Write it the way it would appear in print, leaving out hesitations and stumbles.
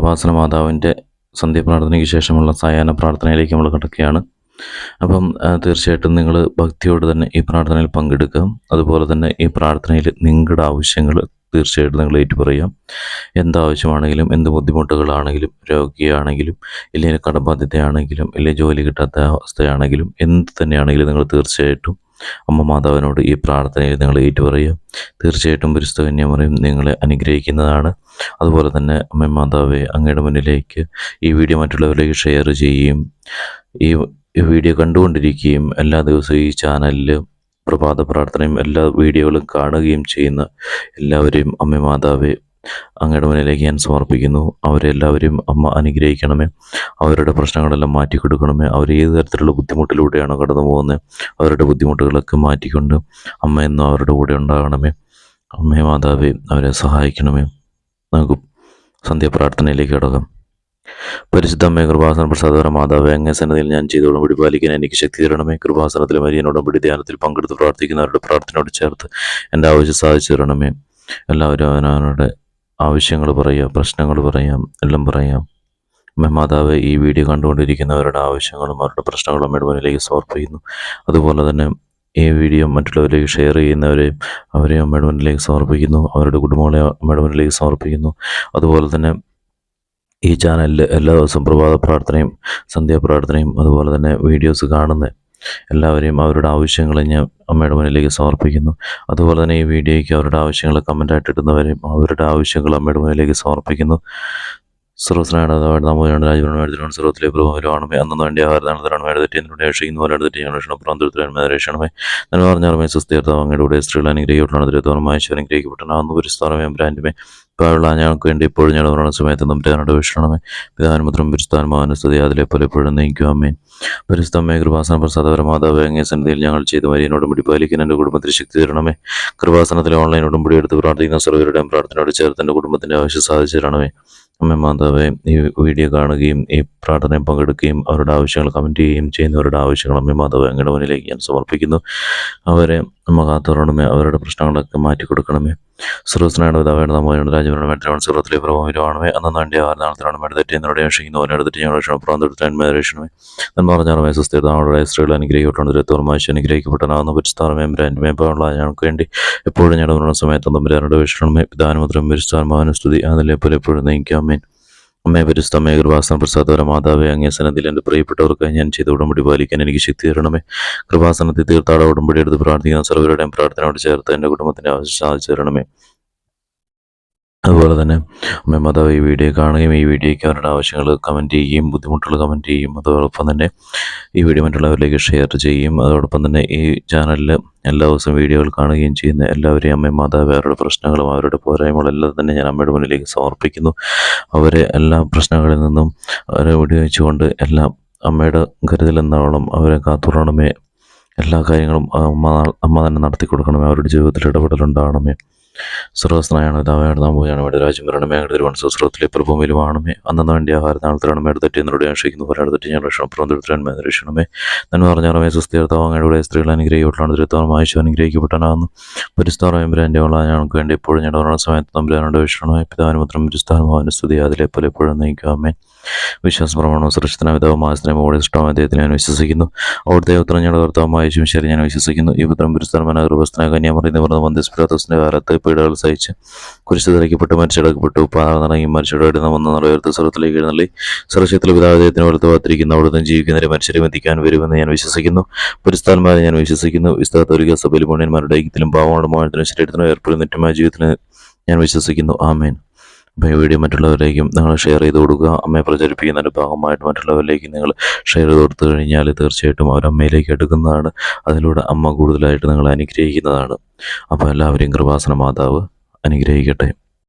കൃപാസന മാതാവിൻ്റെ സന്ധ്യാപ്രാർത്ഥനയ്ക്ക് ശേഷമുള്ള സായാഹ്ന പ്രാർത്ഥനയിലേക്ക് നമ്മൾ കിടക്കുകയാണ്. അപ്പം തീർച്ചയായിട്ടും നിങ്ങൾ ഭക്തിയോട് തന്നെ ഈ പ്രാർത്ഥനയിൽ പങ്കെടുക്കുക. അതുപോലെ തന്നെ ഈ പ്രാർത്ഥനയിൽ നിങ്ങളുടെ ആവശ്യങ്ങൾ തീർച്ചയായിട്ടും നിങ്ങൾ ഏറ്റുപറയാം. എന്താവശ്യമാണെങ്കിലും, എന്ത് ബുദ്ധിമുട്ടുകളാണെങ്കിലും, രോഗിയാണെങ്കിലും, ഇല്ലെങ്കിൽ കടബാധ്യതയാണെങ്കിലും, ഇല്ലെങ്കിൽ ജോലി കിട്ടാത്ത അവസ്ഥയാണെങ്കിലും, എന്ത് തന്നെയാണെങ്കിലും നിങ്ങൾ തീർച്ചയായിട്ടും അമ്മ മാതാവിനോട് ഈ പ്രാർത്ഥനയിൽ നിങ്ങൾ ഏറ്റുപറയുക. തീർച്ചയായിട്ടും പരിശുദ്ധ കന്യാമറിയം നിങ്ങളെ അനുഗ്രഹിക്കുന്നതാണ്. അതുപോലെ തന്നെ അമ്മ മാതാവെ, അങ്ങയുടെ മുന്നിലേക്ക് ഈ വീഡിയോ മറ്റുള്ളവരിലേക്ക് ഷെയർ ചെയ്യുകയും ഈ വീഡിയോ കണ്ടുകൊണ്ടിരിക്കുകയും എല്ലാ ദിവസവും ഈ ചാനലിൽ പ്രഭാത പ്രാർത്ഥനയും എല്ലാ വീഡിയോകളും കാണുകയും ചെയ്യുന്ന എല്ലാവരെയും അമ്മ മാതാവെ അങ്ങയുടെ മുന്നിലേക്ക് ഞാൻ സമർപ്പിക്കുന്നു. അവരെല്ലാവരെയും അമ്മ അനുഗ്രഹിക്കണമേ. അവരുടെ പ്രശ്നങ്ങളെല്ലാം മാറ്റിക്കൊടുക്കണമേ. അവർ ഏത് തരത്തിലുള്ള ബുദ്ധിമുട്ടിലൂടെയാണോ കടന്നു പോകുന്നത്, അവരുടെ ബുദ്ധിമുട്ടുകളൊക്കെ മാറ്റിക്കൊണ്ട് അമ്മ എന്നും അവരുടെ കൂടെ ഉണ്ടാകണമേ. അമ്മ മാതാവെ അവരെ സഹായിക്കണമേ. നമുക്ക് സന്ധ്യാപ്രാർത്ഥനയിലേക്ക് കടക്കാം. പരിശുദ്ധ അമ്മേ, കൃപാസന പ്രസാദകര മാതാവേ, അങ്ങേ സന്നദ്ധിയിൽ ഞാൻ ചെയ്തോടും പിടിപാലിക്കാൻ എനിക്ക് ശക്തി തരണമേ. കൃപാസനത്തിൽ മരിയനോടും പിടി ധ്യാനത്തിൽ പങ്കെടുത്ത് പ്രാർത്ഥിക്കുന്നവരുടെ പ്രാർത്ഥനയോട് ചേർത്ത് എൻ്റെ ആവശ്യം സാധിച്ചു തരണമേ. എല്ലാവരും അവനവരുടെ ആവശ്യങ്ങൾ പറയാം, പ്രശ്നങ്ങൾ പറയാം, എല്ലാം പറയാം. അമ്മ മാതാവ്, ഈ വീഡിയോ കണ്ടുകൊണ്ടിരിക്കുന്നവരുടെ ആവശ്യങ്ങളും അവരുടെ പ്രശ്നങ്ങളും അമ്മയുടെ മുന്നിലേക്ക് സമർപ്പിക്കുന്നു. അതുപോലെ തന്നെ ഈ വീഡിയോ മറ്റുള്ളവരിലേക്ക് ഷെയർ ചെയ്യുന്നവരെയും അവരെയും അമ്മയുടെ മുന്നിലേക്ക് സമർപ്പിക്കുന്നു. അവരുടെ കുടുംബങ്ങളെ അമ്മയുടെ മുന്നിലേക്ക് സമർപ്പിക്കുന്നു. അതുപോലെ തന്നെ ഈ ചാനലിൽ എല്ലാ ദിവസവും പ്രഭാത പ്രാർത്ഥനയും സന്ധ്യാപ്രാർത്ഥനയും അതുപോലെ തന്നെ വീഡിയോസ് കാണുന്ന എല്ലാവരെയും അവരുടെ ആവശ്യങ്ങൾ ഞാൻ അമ്മയുടെ മുന്നിലേക്ക് സമർപ്പിക്കുന്നു. അതുപോലെ തന്നെ ഈ വീഡിയോയ്ക്ക് അവരുടെ ആവശ്യങ്ങൾ കമൻ്റായിട്ട് ഇടുന്നവരെയും അവരുടെ ആവശ്യങ്ങൾ അമ്മയുടെ മുന്നിലേക്ക് സമർപ്പിക്കുന്നു. സർവസ്നാണ് നാമോനാണ് രാജഭരണ സർവത്തിലെ പ്രഭുവാണമേ. അന്നു വേണ്ടി ആഹാരനാണ് മേടെ തെറ്റിയതിലൂടെ രക്ഷിക്കുന്നു. പോരാട് തെറ്റിയാണ് പ്രാന്തത്തിലാണ് രക്ഷണമേ. ഞാൻ പറഞ്ഞാലുമേ സുസ്ഥീർത്താവ് അങ്ങയുടെ കൂടെ സ്ത്രീകൾ അനുഗ്രഹിക്കപ്പെട്ടാണ് തിരുത്തോണമായ അനുഗ്രഹിക്കപ്പെട്ടാണ് പരിസ്ഥാനമേ ബ്രാൻഡുമേ. പാടുള്ള ഞങ്ങൾക്ക് വേണ്ടി ഇപ്പോഴും ഞാൻ പറയുന്ന സമയത്ത് നമ്പരാനോട് വീക്ഷണമേ. പിതാനുമുദ്രം പരിസ്ഥാനമാന സ്തുതി അതിലെ പലപ്പോഴും നയിക്കുവാമേ. പരിസ്ഥമ്മേ, കൃപാസന പ്രസാദപര മാതാവ്, അങ്ങേ സന്നിധിയിൽ ഞങ്ങൾ ചെയ്ത് മരിയനോടും പിടി പാലിക്കാൻ എൻ്റെ കുടുംബത്തിന് ശക്തി തരണമേ. കൃപാസനത്തിലെ ഓൺലൈൻ ഉടമ്പടി എടുത്ത് പ്രാർത്ഥിക്കുന്ന സർവരുടെയും പ്രാർത്ഥനയോട് ചേർത്ത് എൻ്റെ കുടുംബത്തിൻ്റെ ആവശ്യം സാധിച്ചു തരണമേ. അമ്മ മാതാവേ, ഈ വീഡിയോ കാണുകയും ഈ പ്രാർത്ഥനയിൽ പങ്കെടുക്കുകയും അവരുടെ ആവശ്യങ്ങൾ കമൻറ്റ് ചെയ്യുകയും ചെയ്യുന്നവരുടെ ആവശ്യങ്ങൾ അമ്മ മാതാവേ അങ്ങയുടെ മുന്നിലേക്ക് ഞാൻ സമർപ്പിക്കുന്നു. അവരെ അമ്മ കാത്തോറണമേ. അവരുടെ പ്രശ്നങ്ങളൊക്കെ മാറ്റി കൊടുക്കണമേ. സർവസ്നാണ് പിതാവാണ് നമ്മളുടെ രാജ്യഭരണ സർവത്തിലെ പ്രഭാവമാണമേ. അന്ന് വേണ്ടി ആഹാരനാളത്തിലാണ് മേടെ തെറ്റി എന്നോട് രക്ഷിക്കുന്നു. അവനോട് തെറ്റി ഞങ്ങൾ രക്ഷണം പ്രാന്തമെടുത്താൻമേ രക്ഷണമേ. നന്മ പറഞ്ഞാറമേ സുസ്ഥിരതാവുടെ സ്ത്രീകൾ അനുഗ്രഹിക്കപ്പെട്ടാണ് തിരുത്തോർമാശ അനുഗ്രഹിക്കപ്പെട്ടാകുന്ന പരിസ്ഥാനമേ ബ്രാൻഡ്മേ. പാടുള്ള ഞങ്ങൾക്ക് വേണ്ടി എപ്പോഴും ഞങ്ങളുടെ സമയത്ത് തമ്പുരാനോട് വീക്ഷണമേ. പിതാനുമുദ്രം പരിസ്ഥാനമാന സ്തുതി അതിലെ പോലെ എപ്പോഴും നയിക്കാമേ. അമ്മേ, പരിസ്ഥമേ, കൃപാസന പ്രസാദപര മാതാവേ, അങ്ങേ സന്നദ്ധിയിൽ എൻ്റെ പ്രിയപ്പെട്ടവർക്കായി ഞാൻ ചെയ്ത ഉടമ്പടി പാലിക്കാൻ എനിക്ക് ശക്തി തരണമേ. കൃപാസനത്തിൽ തീർത്ഥാട ഉടമ്പടി എടുത്ത് പ്രാർത്ഥിക്കുന്ന സർവരുടെയും പ്രാർത്ഥനയോട് ചേർത്ത് എൻ്റെ കുടുംബത്തിൻ്റെ ആവശ്യം സാധിച്ചു തരണമേ. അതുപോലെ തന്നെ അമ്മ മാതാവ് ഈ വീഡിയോ കാണുകയും ഈ വീഡിയോയ്ക്ക് അവരുടെ ആവശ്യങ്ങൾ കമൻറ്റ് ചെയ്യുകയും ബുദ്ധിമുട്ടുകൾ കമൻറ്റ് ചെയ്യും. അതോടൊപ്പം തന്നെ ഈ വീഡിയോ മറ്റുള്ളവരിലേക്ക് ഷെയർ ചെയ്യും. അതോടൊപ്പം തന്നെ ഈ ചാനലിൽ എല്ലാ ദിവസവും വീഡിയോകൾ കാണുകയും ചെയ്യുന്ന എല്ലാവരെയും അമ്മ മാതാവ് അവരുടെ പ്രശ്നങ്ങളും അവരുടെ പോരായ്മകളെല്ലാം തന്നെ ഞാൻ അമ്മയുടെ മുന്നിലേക്ക് സമർപ്പിക്കുന്നു. അവരെ എല്ലാ പ്രശ്നങ്ങളിൽ നിന്നും അവരെ വെടിവെച്ചുകൊണ്ട് എല്ലാം അമ്മയുടെ കരുതലെന്നോളം അവരെ കാത്തുറണമേ. എല്ലാ കാര്യങ്ങളും അമ്മ തന്നെ നടത്തി കൊടുക്കണമേ. അവരുടെ ജീവിതത്തിൽ ഇടപെടലുണ്ടാകണമേ. സർവസ്നായാണ് പിതാവാണ് നാമോനാണ് മേടെ രാജ്യം വരണമേ. അങ്ങയുടെ തിരുവനന്തപുരത്തിലെ പ്രഭൂമിയിലുമാണമേ. അന്നു വേണ്ടി ആഹാരനാളത്തിലാണ് മേടെ തെറ്റി എന്നോട് രക്ഷിക്കുന്നു. പോരാട് തെറ്റി ഞാൻ രക്ഷണം പ്രാന്തമെടുത്താൻമേ രക്ഷണമേ. നന്മ പറഞ്ഞാറമേ സുസ്ഥീർത്താവ് അങ്ങയുടെ കൂടെ സ്ത്രീകൾ അനുഗ്രഹിക്കപ്പെട്ടാണ് തിരുത്തോർമാശ അനുഗ്രഹിക്കപ്പെട്ടാകുന്നു പരിസ്ഥാനമേ ബ്രാൻഡ് ഉള്ള ഞങ്ങൾക്ക് വേണ്ടി എപ്പോഴും ഞാൻ പറയുന്ന സമയത്ത് തമ്പുരാനോട് വീക്ഷണമേ. പിതാനുമുദ്രം പരിസ്ഥാനമാന സ്തുതി അതിലെ പോലെ എപ്പോഴും നയിക്കാമേ. വിശ്വാസ പ്രമാണവും സുരക്ഷിതന പിതാവുമായ സ്നേഹമോടെ ഇഷ്ടമായ ദൈവത്തിൽ ഞാൻ വിശ്വസിക്കുന്നു. അവിടുത്തെ ഉത്തരം ഞങ്ങളുടെ കർത്താവുമായ ശരി ഞാൻ വിശ്വസിക്കുന്നു. ഈ പുത്രം പരിസ്ഥാനമായ ഗൃഹസ്ഥന കന്യാമറിയുന്ന മന്ദിസ്പിലാത്തോസിന്റെ കാലത്ത് പീഡകൾ സഹിച്ച് കുരിശ് തറയ്ക്കപ്പെട്ട് മരിച്ചടക്കപ്പെട്ടു. പാറന്നിറങ്ങി മരിച്ചടയുടെ വന്ന ഉയർത്ത സ്വർഗത്തിലേക്ക് എഴുന്നള്ളി സുരക്ഷിതത്തിൽ പിതാവിധത്തിന് വലത്ത് കാത്തിരിക്കുന്ന അവിടുന്ന് ജീവിക്കുന്നവരെ മനുഷ്യരെ എത്തിക്കാൻ വരുമെന്ന് ഞാൻ വിശ്വസിക്കുന്നു. പരിസ്ഥാനമാരെ ഞാൻ വിശ്വസിക്കുന്നു. വിസ്താരത്തോലിക സഭയിൽ പുണ്യന്മാരുടെ ഐക്യത്തിലും പാവങ്ങളുടെ മോചനത്തിനും ശരീരത്തിനും ഏർപ്പെടുന്ന നിത്യമായ ജീവിതത്തിന് ഞാൻ വിശ്വസിക്കുന്നു. ആമേൻ. അപ്പോൾ ഈ വീഡിയോ മറ്റുള്ളവരിലേക്കും നിങ്ങൾ ഷെയർ ചെയ്ത് കൊടുക്കുക. അമ്മയെ പ്രചരിപ്പിക്കുന്നതിൻ്റെ ഭാഗമായിട്ട് മറ്റുള്ളവരിലേക്ക് നിങ്ങൾ ഷെയർ ചെയ്ത് കൊടുത്തു കഴിഞ്ഞാൽ തീർച്ചയായിട്ടും അവർ അമ്മയിലേക്ക് എടുക്കുന്നതാണ്. അതിലൂടെ അമ്മ കൂടുതലായിട്ട് നിങ്ങളെ അനുഗ്രഹിക്കുന്നതാണ്. അപ്പോൾ എല്ലാവരെയും കൃപാസന മാതാവ് അനുഗ്രഹിക്കട്ടെ.